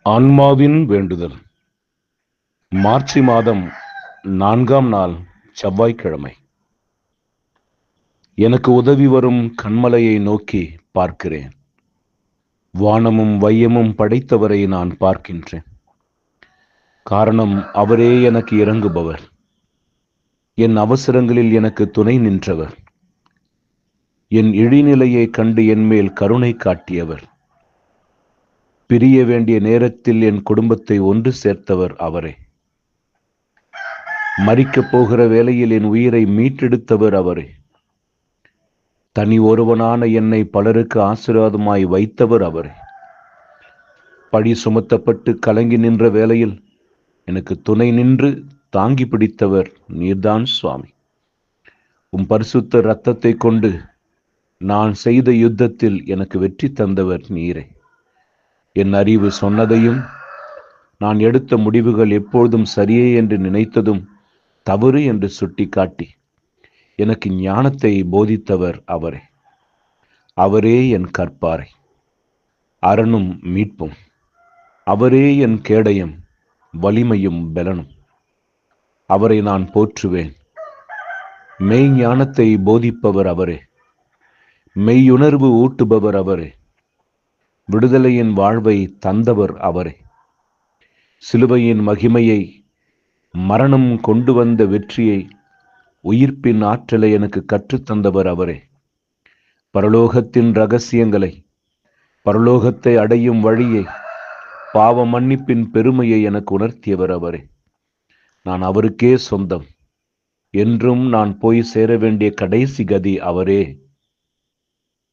ஆன்மாவின் வேண்டுதல். மார்ச் மாதம் 4ஆம் நாள், செவ்வாய்க்கிழமை. எனக்கு உதவி வரும் கன்மலையை நோக்கி பார்க்கிறேன். வானமும் வையமும் படைத்தவரை நான் பார்க்கின்றேன். காரணம், அவரே எனக்கு இறங்குபவர், என் அவசரங்களில் எனக்கு துணை நின்றவர், என் இழிநிலையை கண்டு என்மேல் கருணை காட்டியவர், பிரிய வேண்டிய நேரத்தில் என் குடும்பத்தை ஒன்று சேர்த்தவர் அவரே. மரிக்கப் போகிற வேளையில் என் உயிரை மீட்டெடுத்தவர் அவரே. தனி ஒருவனான என்னை பலருக்கு ஆசீர்வாதமாய் வைத்தவர் அவரே. பழி சுமத்தப்பட்டு கலங்கி நின்ற வேளையில் எனக்கு துணை நின்று தாங்கி பிடித்தவர் நீர்தான் சுவாமி. உம் பரிசுத்த இரத்தத்தை கொண்டு நான் செய்த யுத்தத்தில் எனக்கு வெற்றி தந்தவர் நீரே. என் அறிவு சொன்னதையும் நான் எடுத்த முடிவுகள் எப்பொழுதும் சரியே என்று நினைத்ததும் தவறு என்று சுட்டிக்காட்டி எனக்கு ஞானத்தை போதித்தவர் அவரே. அவரே என் கற்பாரை, அரணும் மீட்பும். அவரே என் கேடயம், வலிமையும் பலனும். அவரை நான் போற்றுவேன். மெய் ஞானத்தை போதிப்பவர் அவரே. மெய்யுணர்வு ஊட்டுபவர் அவரே. விடுதலையின் வாழ்வை தந்தவர் அவரே. சிலுவையின் மகிமையை, மரணம் கொண்டு வந்த வெற்றியை, உயிர்ப்பின் ஆற்றலை எனக்கு கற்றுத்தந்தவர் அவரே. பரலோகத்தின் இரகசியங்களை, பரலோகத்தை அடையும் வழியை, பாவ மன்னிப்பின் பெருமையை எனக்கு உணர்த்தியவர் அவரே. நான் அவருக்கே சொந்தம். என்றும் நான் போய் சேர வேண்டிய கடைசி கதி அவரே.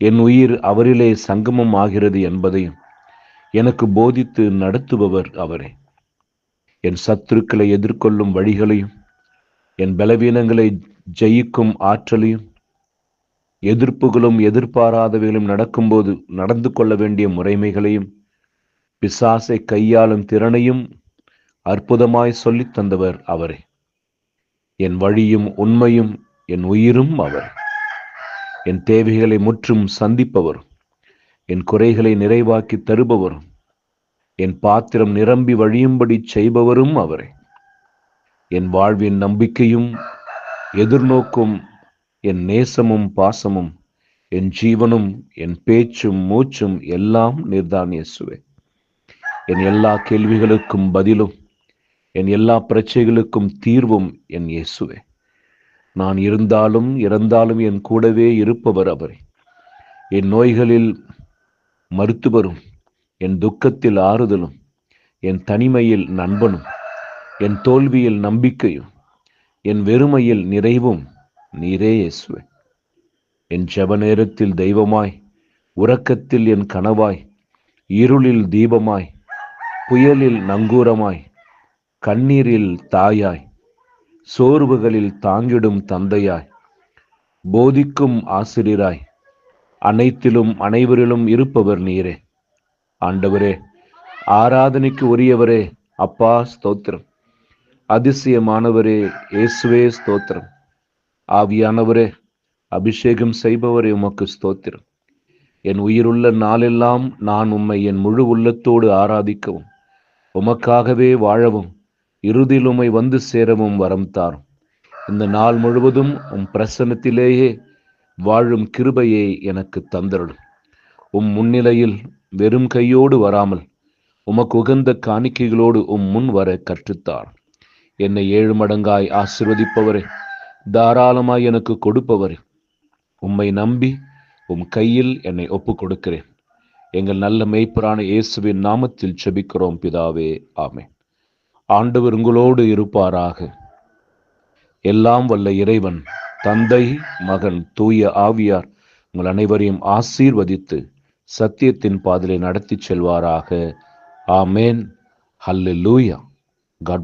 என் உயிர் அவரிலே சங்கமம் ஆகிறது என்பதையும் எனக்கு போதித்து நடத்துபவர் அவரே. என் சத்துருக்களை எதிர்கொள்ளும் வழிகளையும், என் பலவீனங்களை ஜெயிக்கும் ஆற்றலையும், எதிர்ப்புகளும் எதிர்பாராதவைகளும் நடக்கும்போது நடந்து கொள்ள வேண்டிய முறைமைகளையும், பிசாசை கையாளும் திறனையும் அற்புதமாய் சொல்லித் தந்தவர் அவரே. என் வழியும் உண்மையும் என் உயிரும் அவர். என் தேவைகளை முற்றும் சந்திப்பவரும், என் குறைகளை நிறைவாக்கி தருபவரும், என் பாத்திரம் நிரம்பி வழியும்படி செய்பவரும் அவரே. என் வாழ்வின் நம்பிக்கையும் எதிர்நோக்கும், என் நேசமும் பாசமும், என் ஜீவனும் என் பேச்சும் மூச்சும் எல்லாம் நீர்தான் இயேசுவே. என் எல்லா கேள்விகளுக்கும் பதிலும், என் எல்லா பிரச்சனைகளுக்கும் தீர்வும் என் இயேசுவே. நான் இருந்தாலும் இறந்தாலும் என் கூடவே இருப்பவர் அவரே. என் நோய்களில் மருத்துவரும், என் துக்கத்தில் ஆறுதலும், என் தனிமையில் நண்பனும், என் தோல்வியில் நம்பிக்கையும், என் வெறுமையில் நிறைவும் நீரே இயேசுவே. என் ஜெப நேரத்தில் தெய்வமாய், உறக்கத்தில் என் கனவாய், இருளில் தீபமாய், புயலில் நங்கூரமாய், கண்ணீரில் தாயாய், சோர்வுகளில் தாங்கிடும் தந்தையாய், போதிக்கும் ஆசிரியராய், அனைத்திலும் அனைவரிலும் இருப்பவர் நீரே. ஆண்டவரே, ஆராதனைக்கு உரியவரே, அப்பா ஸ்தோத்திரம். அதிசயமானவரே, இயேசுவே ஸ்தோத்திரம். ஆவியானவரே, அபிஷேகம் செய்பவரே, உமக்கு ஸ்தோத்திரம். என் உயிருள்ள நாளெல்லாம் நான் உம்மை என் முழு உள்ளத்தோடு ஆராதிக்கவும், உமக்காகவே வாழவும், இறுதியில் உம்மை வந்து சேரவும் வரம் தாரும். இந்த நாள் முழுவதும் உம் பிரசன்னத்திலேயே வாழும் கிருபையை எனக்கு தந்தருளும். உம் முன்னிலையில் வெறும் கையோடு வராமல் உமக்கு உகந்த காணிக்கைகளோடு உம் முன் வர கற்றுத்தார். என்னை 7 மடங்காய் ஆசீர்வதிப்பவரே, தாராளமாய் எனக்கு கொடுப்பவரே, உம்மை நம்பி உம் கையில் என்னை ஒப்பு கொடுக்கிறேன். எங்கள் நல்ல மேய்ப்பரான இயேசுவின் நாமத்தில் ஜெபிக்கிறோம் பிதாவே, ஆமென். ஆண்டவர் உங்களோடு இருப்பாராக. எல்லாம் வல்ல இறைவன், தந்தை, மகன், தூய ஆவியார் உங்கள் அனைவரையும் ஆசீர்வதித்து சத்தியத்தின் பாதையிலே நடத்தி செல்வாராக. ஆமேன். ஹல்லேலூயா. காட்